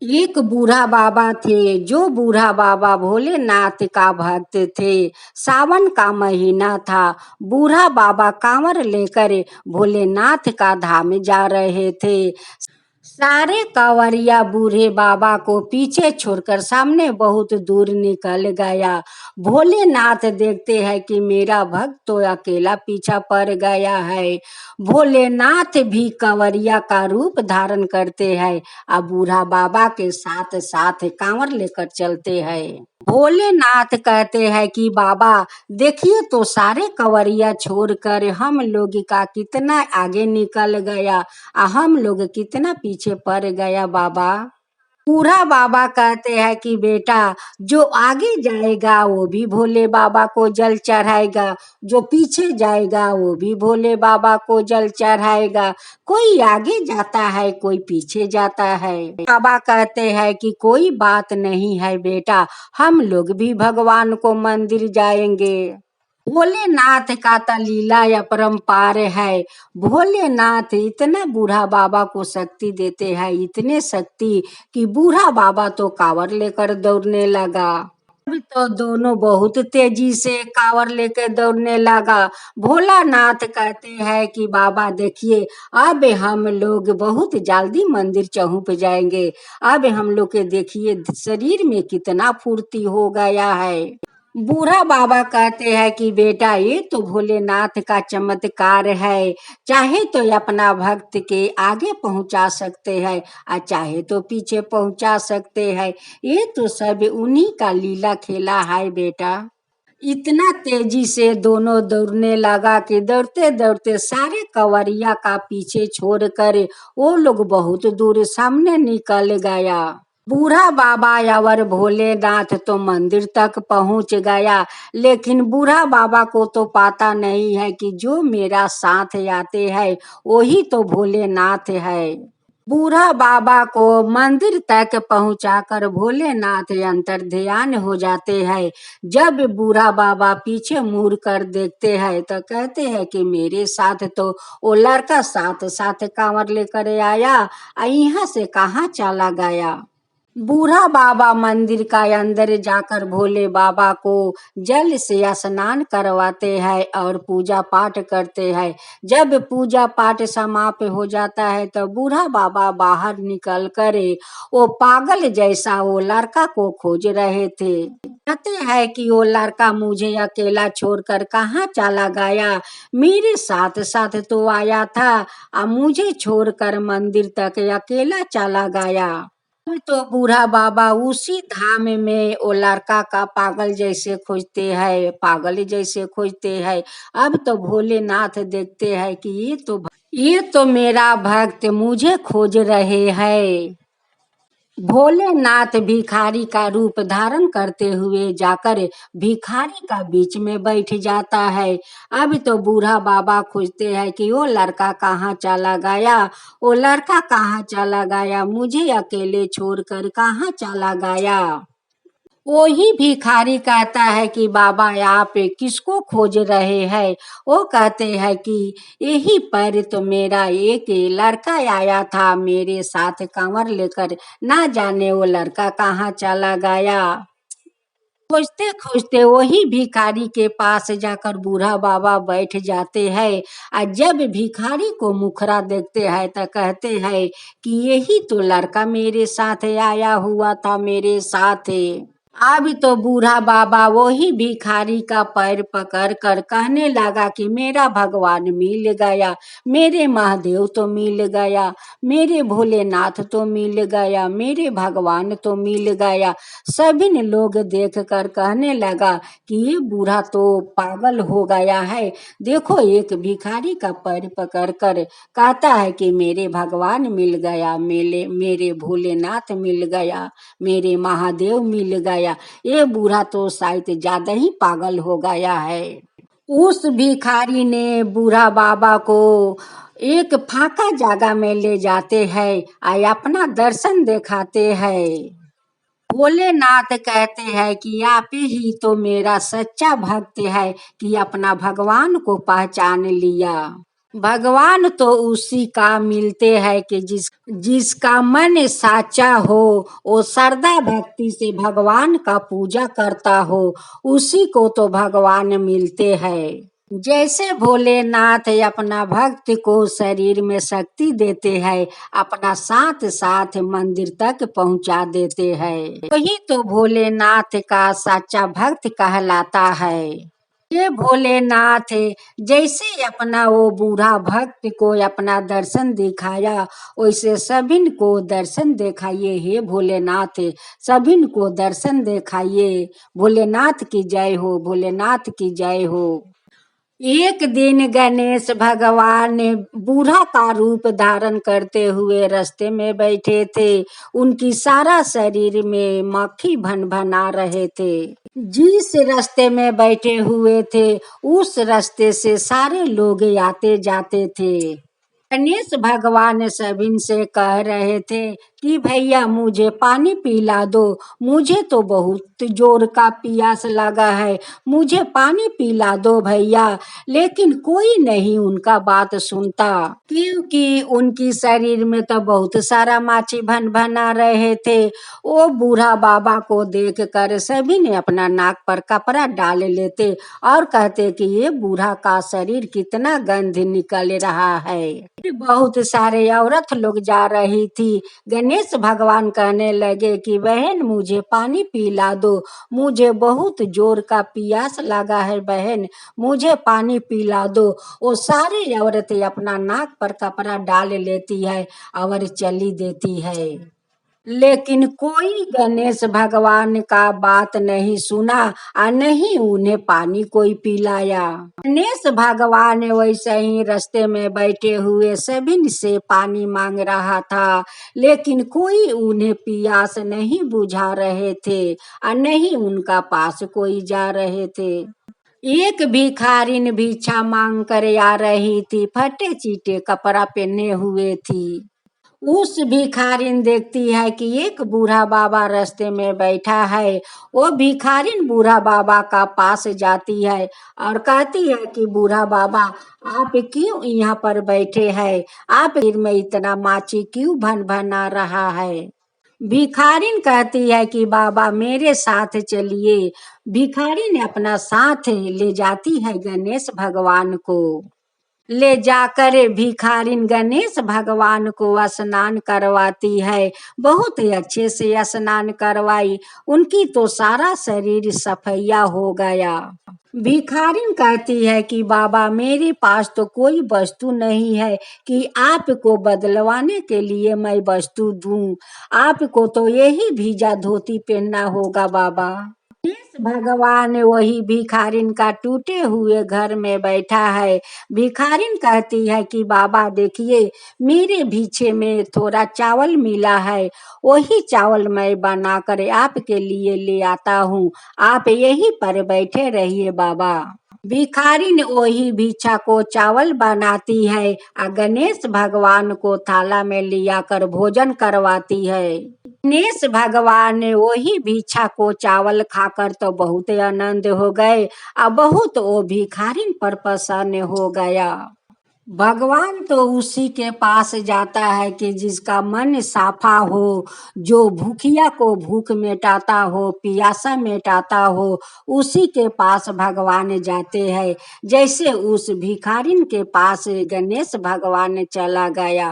एक बूढ़ा बाबा थे। जो बूढ़ा बाबा भोलेनाथ का भक्त थे। सावन का महीना था। बूढ़ा बाबा कांवर लेकर भोलेनाथ का धाम जा रहे थे। सारे कांवरिया बूढ़े बाबा को पीछे छोड़कर सामने बहुत दूर निकल गया। भोलेनाथ देखते हैं कि मेरा भक्त तो अकेला पीछा पड़ गया है। भोलेनाथ भी कांवरिया का रूप धारण करते हैं और बूढ़ा बाबा के साथ साथ कांवर लेकर चलते हैं। भोलेनाथ कहते हैं कि बाबा देखिए तो सारे कंवरिया छोड़कर हम लोग का कितना आगे निकल गया और हम लोग कितना पीछे पड़ गया बाबा। बूढ़ा बाबा कहते हैं कि बेटा जो आगे जाएगा वो भी भोले बाबा को जल चढ़ाएगा, जो पीछे जाएगा वो भी भोले बाबा को जल चढ़ाएगा। कोई आगे जाता है कोई पीछे जाता है। बाबा कहते हैं कि कोई बात नहीं है बेटा, हम लोग भी भगवान को मंदिर जाएंगे। भोलेनाथ का तो लीला अपरंपार है। भोलेनाथ इतना बूढ़ा बाबा को शक्ति देते हैं, इतने शक्ति कि बूढ़ा बाबा तो कांवर लेकर दौड़ने लगा। अब तो दोनों बहुत तेजी से कांवर लेकर दौड़ने लगा। भोलानाथ कहते हैं कि बाबा देखिए अब हम लोग बहुत जल्दी मंदिर पहुंच जाएंगे। अब हम लोग के देखिए शरीर में कितना फुर्ती हो गया है। बूढ़ा बाबा कहते हैं कि बेटा ये तो भोलेनाथ का चमत्कार है। चाहे तो अपना भक्त के आगे पहुंचा सकते हैं और चाहे तो पीछे पहुंचा सकते हैं। ये तो सब उन्हीं का लीला खेला है बेटा। इतना तेजी से दोनों दौड़ने लगा कि दौड़ते दौड़ते सारे कंवरिया का पीछे छोड़कर वो लोग बहुत दूर सामने निकल गया। बूढ़ा बाबा और भोलेनाथ तो मंदिर तक पहुंच गया, लेकिन बूढ़ा बाबा को तो पता नहीं है कि जो मेरा साथ आते हैं वही तो भोलेनाथ है। बूढ़ा बाबा को मंदिर तक पहुंचाकर भोलेनाथ अंतर्ध्यान हो जाते हैं। जब बूढ़ा बाबा पीछे मुड़ कर देखते हैं तो कहते हैं कि मेरे साथ तो वो लड़का साथ साथ कांवर लेकर आया और यहाँ से कहाँ चला गया। बूढ़ा बाबा मंदिर का अंदर जाकर भोले बाबा को जल से स्नान करवाते हैं और पूजा पाठ करते हैं। जब पूजा पाठ समाप्त हो जाता है तो बूढ़ा बाबा बाहर निकल कर वो पागल जैसा वो लड़का को खोज रहे थे। कहते हैं कि वो लड़का मुझे अकेला छोड़कर कहाँ चला गया। मेरे साथ साथ तो आया था और मुझे छोड़कर मंदिर तक अकेला चला गया। तो बूढ़ा बाबा उसी धाम में वो लड़का का पागल जैसे खोजते हैं, पागल जैसे खोजते हैं। अब तो भोलेनाथ देखते हैं कि ये तो मेरा भक्त मुझे खोज रहे हैं। भोलेनाथ भिखारी का रूप धारण करते हुए जाकर भिखारी का बीच में बैठ जाता है। अब तो बूढ़ा बाबा खोजते हैं कि वो लड़का कहाँ चला गया, वो लड़का कहाँ चला गया, मुझे अकेले छोड़कर कहाँ चला गया। वही भिखारी कहता है कि बाबा आप किसको खोज रहे हैं। वो कहते हैं कि यही पर तो मेरा एक लड़का आया था मेरे साथ कांवर लेकर, ना जाने वो लड़का कहाँ चला गया। खोजते खोजते वही भिखारी के पास जाकर बूढ़ा बाबा बैठ जाते हैं और जब भिखारी को मुखरा देखते हैं तो कहते हैं कि यही तो लड़का मेरे साथ आया हुआ था मेरे साथ। अब तो बूढ़ा बाबा वही भिखारी का पैर पकड़ कर कहने लगा कि मेरा भगवान मिल गया, मेरे महादेव तो मिल गया, मेरे भोलेनाथ तो मिल गया, मेरे भगवान तो मिल गया। सभी ने लोग देख कर कहने लगा कि ये बूढ़ा तो पागल हो गया है। देखो एक भिखारी का पैर पकड़ कर कहता है कि मेरे भगवान मिल गया, मेरे भोलेनाथ मिल गया, मेरे महादेव मिल गया। ये बूढ़ा तो शायद ज्यादा ही पागल हो गया है। उस भिखारी ने बूढ़ा बाबा को एक फाका जगह में ले जाते हैं और अपना दर्शन दिखाते हैं। भोलेनाथ कहते हैं कि आप ही तो मेरा सच्चा भक्त है कि अपना भगवान को पहचान लिया। भगवान तो उसी का मिलते हैं कि जिसका मन साचा हो, वो श्रद्धा भक्ति से भगवान का पूजा करता हो, उसी को तो भगवान मिलते हैं। जैसे भोलेनाथ अपना भक्त को शरीर में शक्ति देते हैं, अपना साथ साथ मंदिर तक पहुंचा देते हैं, वही तो भोलेनाथ का सच्चा भक्त कहलाता है। ये भोलेनाथ जैसे अपना वो बूढ़ा भक्त को अपना दर्शन दिखाया, वैसे सभिन को दर्शन दिखाइए। हे भोलेनाथ, सभिन को दर्शन दिखाइए। भोलेनाथ की जय हो, भोलेनाथ की जय हो। एक दिन गणेश भगवान बूढ़ा का रूप धारण करते हुए रास्ते में बैठे थे। उनकी सारा शरीर में मक्खी भन भना रहे थे। जिस रास्ते में बैठे हुए थे, उस रास्ते से सारे लोग आते जाते थे। गणेश भगवान सभी से कह रहे थे कि भैया मुझे पानी पिला दो, मुझे तो बहुत जोर का प्यास लगा है, मुझे पानी पिला दो भैया। लेकिन कोई नहीं उनका बात सुनता, क्योंकि उनकी शरीर में तो बहुत सारा माछी भन भना रहे थे। वो बूढ़ा बाबा को देख कर सभी ने अपना नाक पर कपड़ा डाल लेते और कहते कि ये बूढ़ा का शरीर कितना गंध निकल रहा है। बहुत सारे औरत लोग जा रही थी। गणेश भगवान कहने लगे कि बहन मुझे पानी पिला दो, मुझे बहुत जोर का प्यास लगा है बहन, मुझे पानी पिला दो। वो सारी औरतें अपना नाक पर कपड़ा डाल लेती है और चली देती है। लेकिन कोई गणेश भगवान का बात नहीं सुना और नहीं उन्हें पानी कोई पिलाया। गणेश भगवान वैसे ही रास्ते में बैठे हुए सभी से पानी मांग रहा था, लेकिन कोई उन्हें प्यास नहीं बुझा रहे थे और नहीं उनका पास कोई जा रहे थे। एक भिखारिन भिक्षा मांग कर आ रही थी, फटे चीटे कपड़ा पहने हुए थी। उस भिखारिन देखती है कि एक बूढ़ा बाबा रास्ते में बैठा है। वो भिखारिन बूढ़ा बाबा का पास जाती है और कहती है कि बूढ़ा बाबा आप क्यों यहाँ पर बैठे हैं, आप सिर में इतना माछी क्यों भन भना रहा है। भिखारिन कहती है कि बाबा मेरे साथ चलिए। भिखारिन अपना साथ ले जाती है गणेश भगवान को। ले जाकर भिखारिन गणेश भगवान को स्नान करवाती है। बहुत ही अच्छे से स्नान करवाई, उनकी तो सारा शरीर सफैया हो गया। भिखारिन कहती है कि बाबा मेरे पास तो कोई वस्तु नहीं है कि आपको बदलवाने के लिए मैं वस्तु दूं, आपको तो यही भीजा धोती पहनना होगा बाबा। गणेश भगवान वही भिखारिन का टूटे हुए घर में बैठा है। भिखारिन कहती है कि बाबा देखिए मेरे भीछे में थोड़ा चावल मिला है, वही चावल मैं बनाकर आपके लिए ले आता हूँ, आप यहीं पर बैठे रहिए बाबा। भिखारिन वही भिक्षा को चावल बनाती है और गणेश भगवान को थाला में लिया कर भोजन करवाती है। गणेश भगवान ने वही भिक्षा को चावल खाकर तो बहुत आनंद हो गए और बहुत वो भिखारिन पर प्रसन्न हो गया। भगवान तो उसी के पास जाता है कि जिसका मन साफा हो, जो भूखिया को भूख मिटाता हो, पियासा मिटाता हो, उसी के पास भगवान जाते हैं। जैसे उस भिखारिन के पास गणेश भगवान चला गया।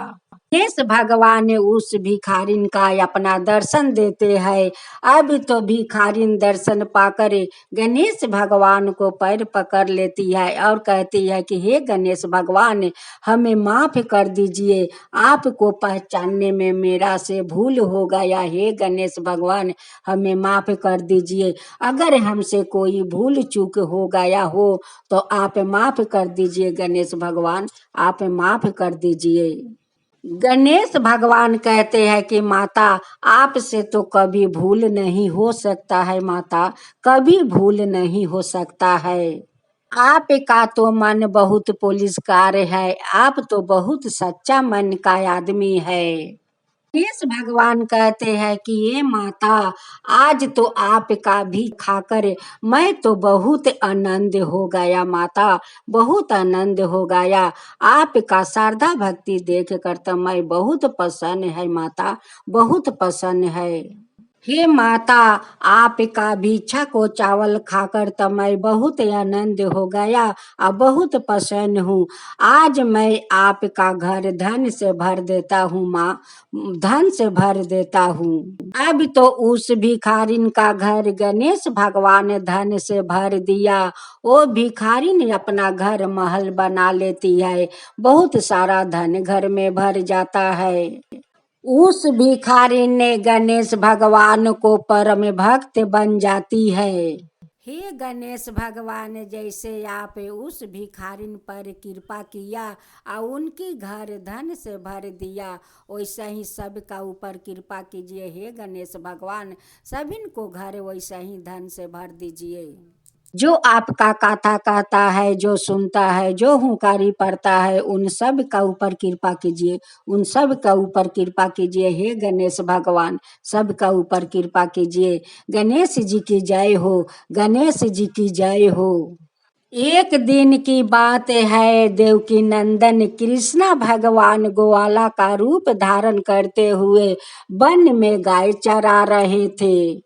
गणेश भगवान उस भिखारिन का अपना दर्शन देते हैं। अब तो भिखारिन दर्शन पाकर गणेश भगवान को पैर पकड़ लेती है और कहती है कि हे गणेश भगवान हमें माफ कर दीजिए, आपको पहचानने में मेरा से भूल हो गया, हे गणेश भगवान हमें माफ कर दीजिए। अगर हमसे कोई भूल चूक हो गया हो तो आप माफ कर दीजिए गणेश भगवान, आप माफ कर दीजिए। गणेश भगवान कहते हैं कि माता आपसे तो कभी भूल नहीं हो सकता है, माता कभी भूल नहीं हो सकता है। आपका तो मन बहुत पुलिसकार है, आप तो बहुत सच्चा मन का आदमी है। गणेश भगवान कहते हैं कि ये माता, आज तो आपका भी खाकर मैं तो बहुत आनंद हो गया माता, बहुत आनंद हो गया। आपका श्रद्धा भक्ति देख कर तो मैं बहुत प्रसन्न है माता, बहुत प्रसन्न है। हे माता, आपका भिक्षा को चावल खाकर तो मैं बहुत आनंद हो गया और बहुत प्रसन्न हूँ। आज मैं आपका घर धन से भर देता हूँ माँ, धन से भर देता हूँ। अब तो उस भिखारिन का घर गणेश भगवान धन से भर दिया। वो भिखारिन अपना घर महल बना लेती है, बहुत सारा धन घर में भर जाता है। उस भिखारी ने गणेश भगवान को परम भक्त बन जाती है। हे गणेश भगवान, जैसे आप उस भिखारिन पर कृपा किया और उनकी घर धन से भर दिया, वैसा ही सबका ऊपर कृपा कीजिए हे गणेश भगवान, सभी को घर वैसा ही धन से भर दीजिए। जो आपका कथा कहता है, जो सुनता है, जो हुंकारी पड़ता है, उन सब का ऊपर कृपा कीजिए, उन सब का ऊपर कृपा कीजिए हे गणेश भगवान, सब का ऊपर कृपा कीजिए। गणेश जी की जय हो, गणेश जी की जय हो। एक दिन की बात है, देवकी नंदन कृष्णा भगवान ग्वाला का रूप धारण करते हुए वन में गाय चरा रहे थे।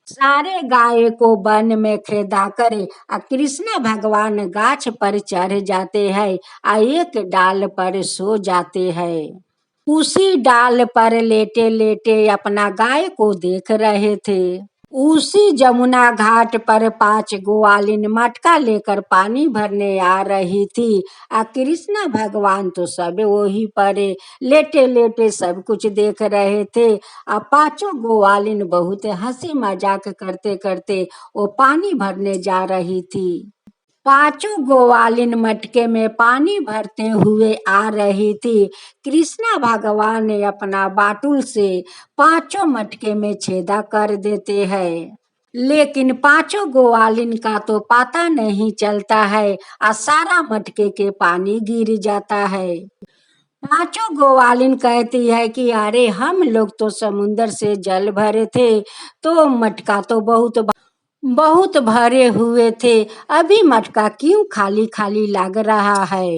सारे गाय को वन में खेदा करे आ कृष्ण भगवान गाछ पर चढ़ जाते हैं आ एक डाल पर सो जाते हैं। उसी डाल पर लेटे लेटे अपना गाय को देख रहे थे। उसी जमुना घाट पर 5 ग्वालिन मटका लेकर पानी भरने आ रही थी। आ कृष्ण भगवान तो सब वही पर लेटे लेटे सब कुछ देख रहे थे। आ 5 ग्वालिन बहुत हंसी मजाक करते करते वो पानी भरने जा रही थी। 5 ग्वालिन मटके में पानी भरते हुए आ रही थी। कृष्णा भगवान ने अपना बाटुल से 5 मटके में छेदा कर देते हैं। लेकिन 5 ग्वालिन का तो पता नहीं चलता है और सारा मटके के पानी गिर जाता है। 5 ग्वालिन कहती है कि अरे हम लोग तो समुंदर से जल भरे थे, तो मटका तो बहुत भरे हुए थे, अभी मटका क्यों खाली खाली लग रहा है।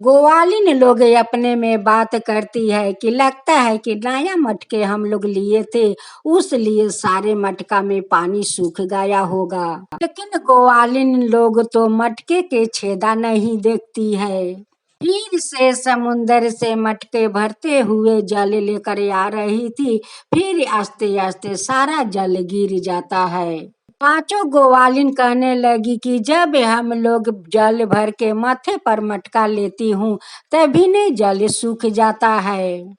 ग्वालिन लोग अपने में बात करती है कि लगता है कि नया मटके हम लोग लिए थे, उस लिए सारे मटका में पानी सूख गया होगा। लेकिन ग्वालिन लोग तो मटके के छेदा नहीं देखती है। फिर से समुंदर से मटके भरते हुए जल लेकर आ रही थी। फिर आस्ते आस्ते सारा जल गिर जाता है। 5 ग्वालिन कहने लगी कि जब हम लोग जल भर के माथे पर मटका लेती हूँ, तभी नहीं जल सूख जाता है।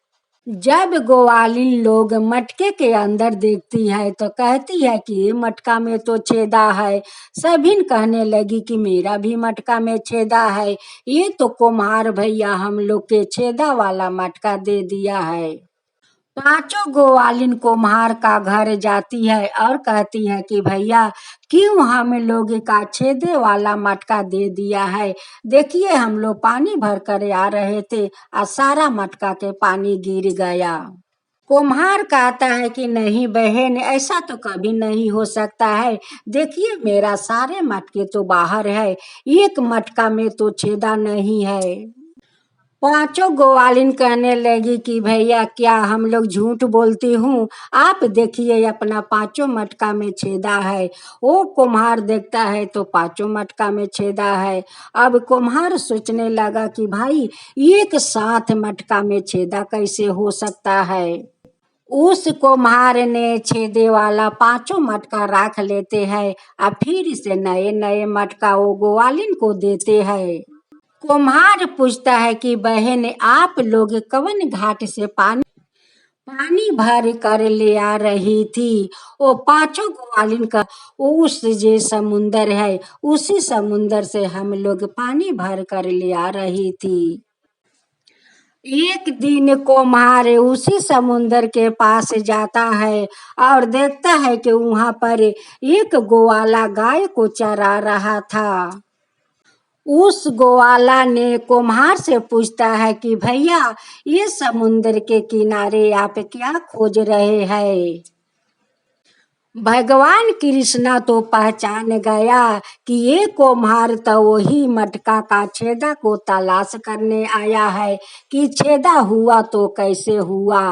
जब ग्वालिन लोग मटके के अंदर देखती है तो कहती है कि ये मटका में तो छेदा है। सभी कहने लगी कि मेरा भी मटका में छेदा है, ये तो कुम्हार भैया हम लोग के छेदा वाला मटका दे दिया है। 5 ग्वालिन कुम्हार का घर जाती है और कहती है कि भैया, क्यों हम लोग का छेदे वाला मटका दे दिया है। देखिए हम लोग पानी भर कर आ रहे थे और सारा मटका के पानी गिर गया। कुम्हार कहता है कि नहीं बहन, ऐसा तो कभी नहीं हो सकता है। देखिए मेरा सारे मटके तो बाहर है, एक मटका में तो छेदा नहीं है। 5 ग्वालिन कहने लगी कि भैया, क्या हम लोग झूठ बोलती हूँ, आप देखिए अपना 5 मटका में छेदा है। वो कुम्हार देखता है तो 5 मटका में छेदा है। अब कुम्हार सोचने लगा कि भाई, एक साथ मटका में छेदा कैसे हो सकता है। उस कुम्हार ने छेदे वाला 5 मटका रख लेते हैं और फिर से नए नए मटका वो ग्वालिन को देते हैं। कुम्हार पूछता है कि बहन, आप लोग कवन घाट से पानी भर कर ले आ रही थी। वो 5 ग्वालिन का उस जे समुंदर है, उसी समुंदर से हम लोग पानी भर कर ले आ रही थी। एक दिन कुम्हार उसी समुंदर के पास जाता है और देखता है कि वहां पर एक ग्वाला गाय को चरा रहा था। उस ग्वाला ने कुम्हार से पूछता है कि भैया, ये समुद्र के किनारे आप क्या खोज रहे हैं। भगवान कृष्णा तो पहचान गया कि ये कुम्हार तो वही मटका का छेदा को तलाश करने आया है कि छेदा हुआ तो कैसे हुआ।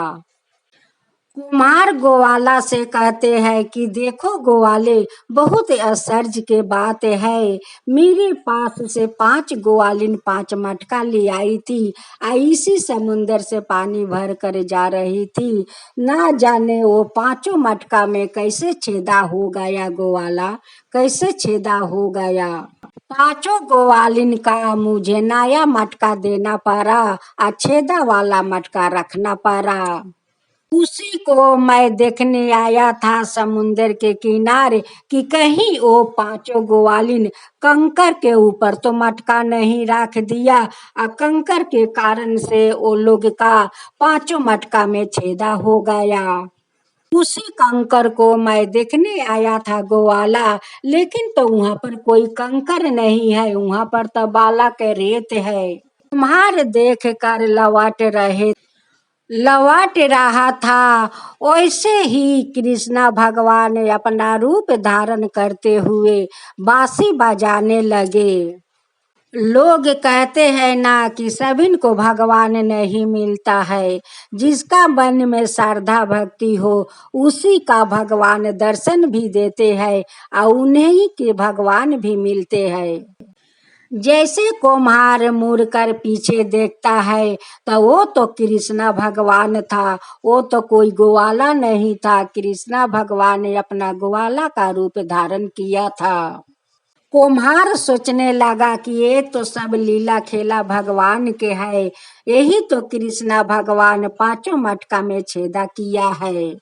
कुम्हार ग्वाला से कहते हैं कि देखो ग्वाले, बहुत आश्चर्य के बात है। मेरे पास से 5 ग्वालिन 5 मटका ले आई थी। इसी समुंदर से पानी भर कर जा रही थी। ना जाने वो 5 मटका में कैसे छेदा हो गया। ग्वाला, कैसे छेदा हो गया। 5 ग्वालिन का मुझे नया मटका देना पड़ा और छेदा वाला मटका रखना पड़ा। उसी को मैं देखने आया था समुंदर के किनारे कि कहीं वो 5 ग्वालिन कंकर के ऊपर तो मटका नहीं रख दिया और कंकर के कारण से वो लोग का 5 मटका में छेदा हो गया। उसी कंकर को मैं देखने आया था ग्वाला, लेकिन तो वहां पर कोई कंकर नहीं है, वहां पर तो बाला के रेत है। तुम्हार देख कर लौट रहा था। वैसे ही कृष्णा भगवान अपना रूप धारण करते हुए बांसुरी बजाने लगे। लोग कहते हैं ना कि सभी को भगवान नहीं मिलता है। जिसका मन में श्रद्धा भक्ति हो उसी का भगवान दर्शन भी देते हैं और उन्हीं के भगवान भी मिलते हैं। जैसे कुम्हार मुड़ कर पीछे देखता है तो वो तो कृष्णा भगवान था, वो तो कोई ग्वाला नहीं था। कृष्णा भगवान ने अपना ग्वाला का रूप धारण किया था। कुम्हार सोचने लगा कि ये तो सब लीला खेला भगवान के है। यही तो कृष्णा भगवान 5 मटका में छेदा किया है।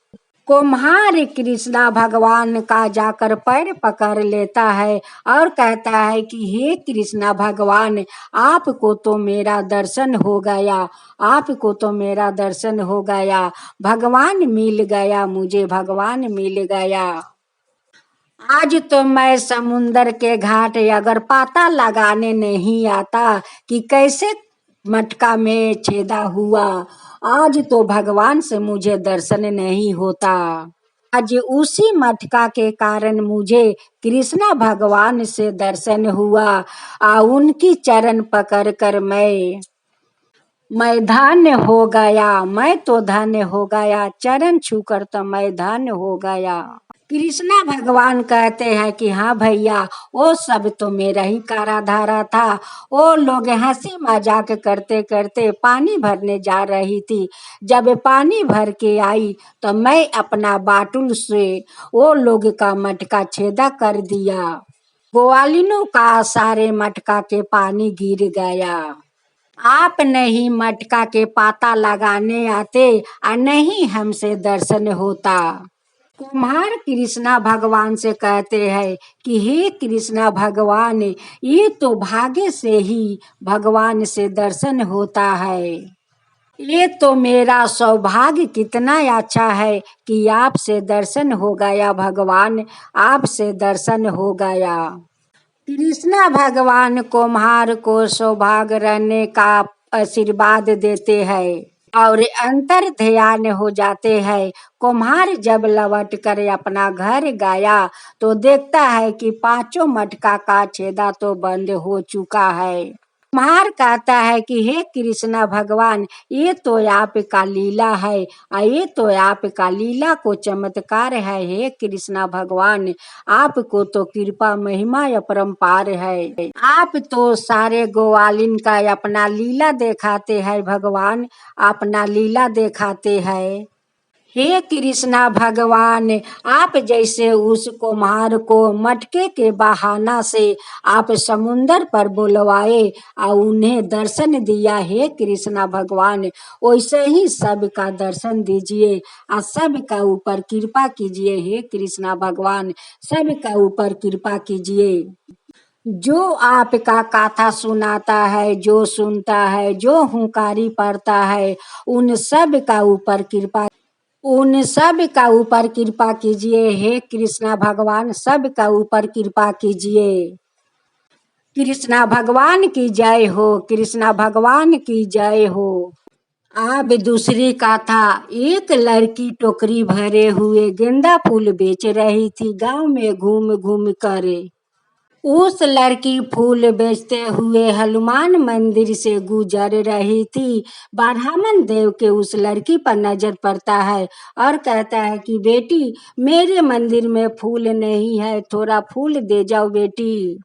कुम्हार कृष्णा भगवान का जाकर पैर पकड़ लेता है और कहता है कि हे कृष्णा भगवान, आपको तो मेरा दर्शन हो गया, आपको तो मेरा दर्शन हो गया। भगवान मिल गया, मुझे भगवान मिल गया। आज तो मैं समुंदर के घाट अगर पता लगाने नहीं आता कि कैसे मटका में छेदा हुआ, आज तो भगवान से मुझे दर्शन नहीं होता। आज उसी मटका के कारण मुझे कृष्णा भगवान से दर्शन हुआ और उनकी चरण पकड़ कर मैं धन्य हो गया। मैं तो धन्य हो गया, चरण छूकर तो मैं धन्य हो गया। कृष्णा भगवान कहते हैं कि हाँ भैया, वो सब तो मेरा ही कारा धारा था। वो लोग हंसी मजाक करते करते पानी भरने जा रही थी। जब पानी भर के आई तो मैं अपना बाटुल से वो लोग का मटका छेदा कर दिया। ग्वालिनों का सारे मटका के पानी गिर गया। आप नहीं मटका के पाता लगाने आते और नहीं हमसे दर्शन होता। कुम्हार कृष्णा भगवान से कहते हैं कि हे कृष्णा भगवान, ये तो भाग्य से ही भगवान से दर्शन होता है। ये तो मेरा सौभाग्य कितना अच्छा है कि आपसे दर्शन हो गया भगवान, आपसे दर्शन हो गया। कृष्णा भगवान कुम्हार को सौभाग्य रहने का आशीर्वाद देते हैं और अंतर ध्यान हो जाते हैं। कुम्हार जब लौट कर अपना घर गया तो देखता है कि 5 मटका का छेदा तो बंद हो चुका है। कुम्हार कहता है कि हे कृष्णा भगवान, ये तो आपका लीला है, ये तो आपका लीला को चमत्कार है। हे कृष्णा भगवान, आपको तो कृपा महिमा अपरंपार है। आप तो सारे ग्वालिन का अपना लीला दिखाते हैं भगवान, अपना लीला दिखाते हैं। हे कृष्णा भगवान, आप जैसे उस कुम्हार को मटके के बहाना से आप समुंदर पर बुलवाए और उन्हें दर्शन दिया। हे कृष्णा भगवान, वैसे ही सबका दर्शन दीजिए और सबका ऊपर कृपा कीजिए। हे कृष्णा भगवान, सबका ऊपर कृपा कीजिए। जो आपका कथा सुनाता है, जो सुनता है, जो हुंकारी पड़ता है, उन सब का ऊपर कृपा, उन सब का ऊपर कृपा कीजिए। हे कृष्णा भगवान, सब का ऊपर कृपा कीजिए। कृष्णा भगवान की जय हो, कृष्णा भगवान की जय हो। अब दूसरी कथा। एक लड़की टोकरी भरे हुए गेंदा फूल बेच रही थी गांव में घूम घूम कर। उस लड़की फूल बेचते हुए हनुमान मंदिर से गुजर रही थी। ब्राह्मण देव के उस लड़की पर नजर पड़ता है और कहता है कि बेटी, मेरे मंदिर में फूल नहीं है, थोड़ा फूल दे जाओ बेटी।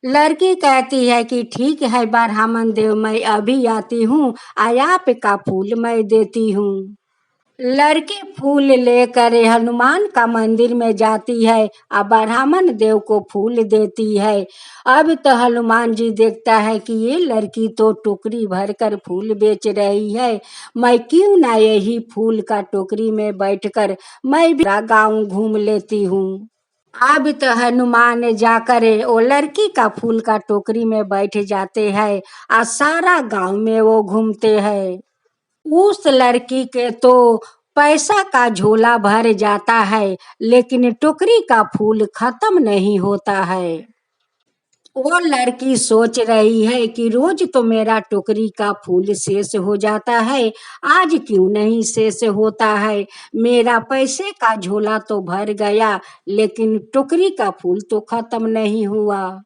लड़की कहती है कि ठीक है ब्राह्मण देव, मैं अभी आती हूँ, आप का फूल मैं देती हूँ। लड़की फूल लेकर हनुमान का मंदिर में जाती है और ब्राह्मण देव को फूल देती है। अब तो हनुमान जी देखता है कि ये लड़की तो टोकरी भर कर फूल बेच रही है, मैं क्यों ना यही फूल का टोकरी में बैठकर मैं भी गाँव घूम लेती हूँ। अब तो हनुमान जाकर वो लड़की का फूल का टोकरी में बैठ जाते हैं और सारा गांव में वो घूमते हैं। उस लड़की के तो पैसा का झोला भर जाता है, लेकिन टोकरी का फूल खत्म नहीं होता है। वो लड़की सोच रही है कि रोज तो मेरा टोकरी का फूल शेष हो जाता है, आज क्यों नहीं शेष होता है। मेरा पैसे का झोला तो भर गया, लेकिन टोकरी का फूल तो खत्म नहीं हुआ।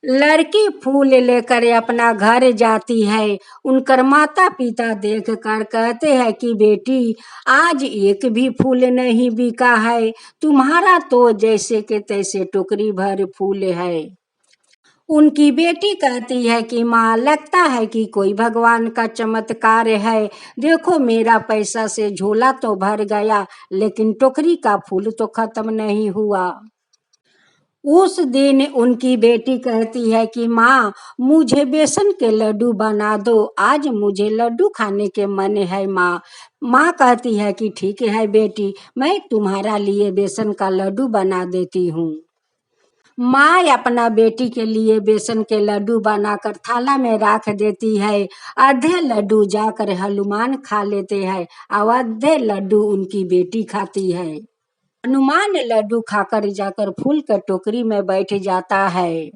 लड़की फूल लेकर अपना घर जाती है। उनकर माता पिता देख कर कहते हैं कि बेटी, आज एक भी फूल नहीं बिका है, तुम्हारा तो जैसे के तैसे टोकरी भर फूल है। उनकी बेटी कहती है कि माँ, लगता है कि कोई भगवान का चमत्कार है, देखो मेरा पैसा से झोला तो भर गया, लेकिन टोकरी का फूल तो खत्म नहीं हुआ। उस दिन उनकी बेटी कहती है कि माँ, मुझे बेसन के लड्डू बना दो, आज मुझे लड्डू खाने के मन है माँ। माँ कहती है कि ठीक है बेटी, मैं तुम्हारा लिए बेसन का लड्डू बना देती हूँ। माँ अपना बेटी के लिए बेसन के लड्डू बनाकर थाला में रख देती है। आधे लड्डू जाकर हनुमान खा लेते हैं और आधे लड्डू उनकी बेटी खाती है। हनुमान लड्डू खाकर जाकर फूल के टोकरी में बैठ जाता है।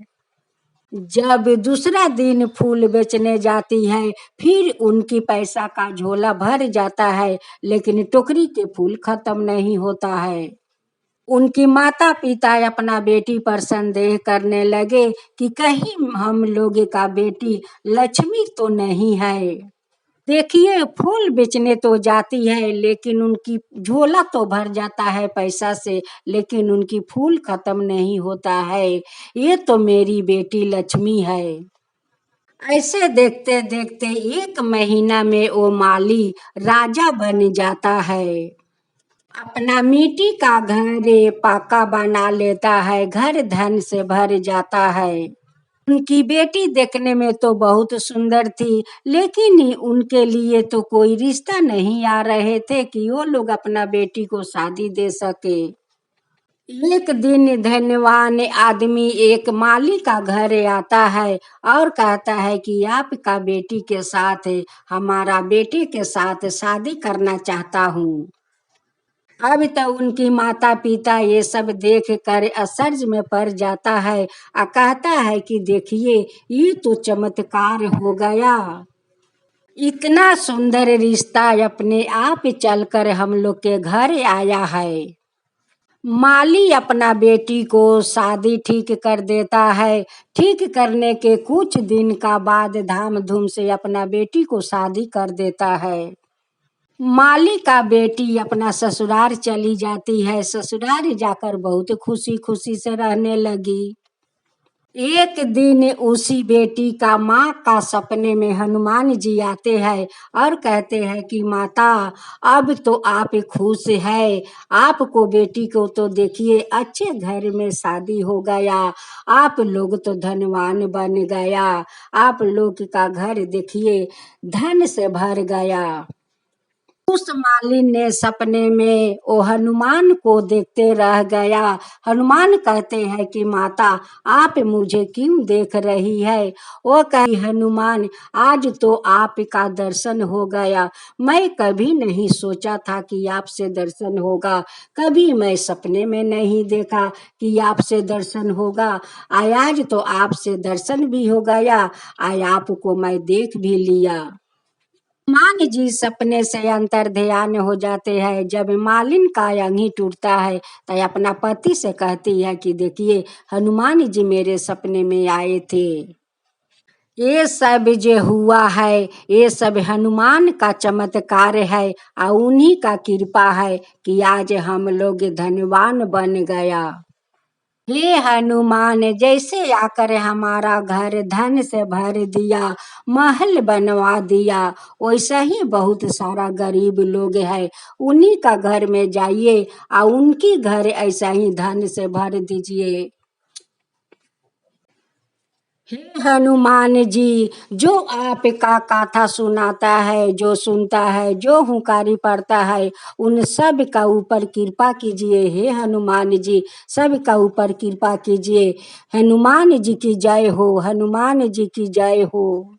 जब दूसरा दिन फूल बेचने जाती है, फिर उनकी पैसा का झोला भर जाता है, लेकिन टोकरी के फूल खत्म नहीं होता है। उनकी माता पिता अपना बेटी पर संदेह करने लगे कि कहीं हम लोग का बेटी लक्ष्मी तो नहीं है। देखिए, फूल बेचने तो जाती है, लेकिन उनकी झोला तो भर जाता है पैसा से, लेकिन उनकी फूल खत्म नहीं होता है। ये तो मेरी बेटी लक्ष्मी है। ऐसे देखते देखते एक महीना में वो माली राजा बन जाता है। अपना मिट्टी का घर पक्का बना लेता है, घर धन से भर जाता है। उनकी बेटी देखने में तो बहुत सुंदर थी, लेकिन उनके लिए तो कोई रिश्ता नहीं आ रहे थे कि वो लोग अपना बेटी को शादी दे सके। एक दिन धनवान आदमी एक माली का घर आता है और कहता है कि आपका बेटी के साथ हमारा बेटे के साथ शादी करना चाहता हूँ। अब तो उनकी माता पिता ये सब देख कर आश्चर्य में पड़ जाता है और कहता है कि देखिए, ये तो चमत्कार हो गया। इतना सुंदर रिश्ता अपने आप चलकर हम लोग के घर आया है। माली अपना बेटी को शादी ठीक कर देता है। ठीक करने के कुछ दिन का बाद धाम धूम से अपना बेटी को शादी कर देता है। माली का बेटी अपना ससुराल चली जाती है। ससुराल जाकर बहुत खुशी खुशी से रहने लगी। एक दिन उसी बेटी का माँ का सपने में हनुमान जी आते हैं और कहते हैं कि माता, अब तो आप खुश है, आपको बेटी को तो देखिए अच्छे घर में शादी हो गया, आप लोग तो धनवान बन गया, आप लोग का घर देखिए धन से भर गया। उस मालिन ने सपने में वो हनुमान को देखते रह गया। हनुमान कहते हैं कि माता आप मुझे क्यों देख रही है? वो कही हनुमान आज तो आपका दर्शन हो गया। मैं कभी नहीं सोचा था कि आपसे दर्शन होगा। कभी मैं सपने में नहीं देखा कि आपसे दर्शन होगा। आज तो आपसे दर्शन भी हो गया। आज आपको मैं देख भी लिया। हनुमान जी सपने से अंतर ध्यान हो जाते हैं। जब मालिन का अंगी टूटता है तो अपना पति से कहती है कि देखिए हनुमान जी मेरे सपने में आए थे। ये सब जो हुआ है ये सब हनुमान का चमत्कार है और उन्हीं का कृपा है कि आज हम लोग धनवान बन गया। हे हनुमान जैसे आकर हमारा घर धन से भर दिया, महल बनवा दिया, वैसा ही बहुत सारा गरीब लोग है। उन्हीं का घर में जाइए और उनकी घर ऐसा ही धन से भर दीजिए। हे हनुमान जी जो आपका गाथा सुनाता है, जो सुनता है, जो हुंकारी पड़ता है, उन सब का ऊपर कृपा कीजिए। हे हनुमान जी सब का ऊपर कृपा कीजिए। हनुमान जी की जय हो, हनुमान जी की जय हो।